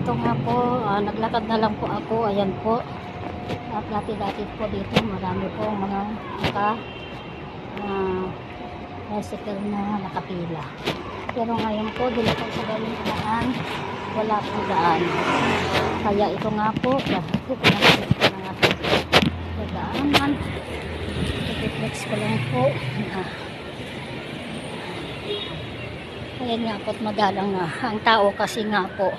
ito nga po, naglakad na lang po ako. Ayan po. At dati-dati po dito, marami po mga bicycle na nakapila. Pero ngayon po, dito po sa galing daan, wala pong daan. Kaya ito nga po, dito na nga po sa daanan. I-flex ko lang po. Ayan nga po, magalang na. Ang tao kasi nga po,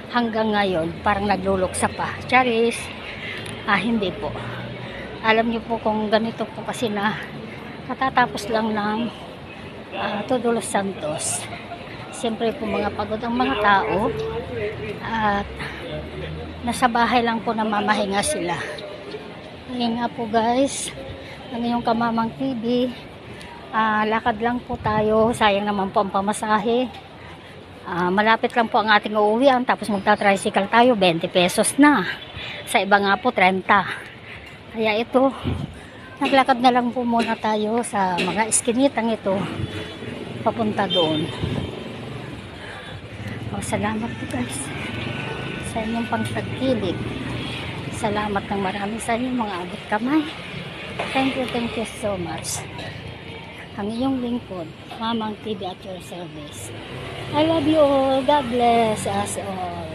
hanggang ngayon, parang nagluluksa pa. Charis, hindi po. Alam niyo po kung ganito po kasi na katatapos lang ng Todo Los Santos. Siyempre po mga pagod ang mga tao at nasa bahay lang po namamahinga sila. Ayan nga po guys, ang iyong Kamamang TV. Lakad lang po tayo, sayang naman po ang pamasahe. Malapit lang po ang ating uuwian, tapos magta-tricycle tayo, 20 pesos na. Sa iba nga po 30. Kaya ito, naglakad na lang po muna tayo sa mga iskinitang ito papunta doon. Salamat po guys sa inyong pagtagkilig. Salamat ng marami sa inyong mga abot kamay. Thank you so much. Ang iyong lingkod, Mamang TV at your service. I love you all. God bless us all.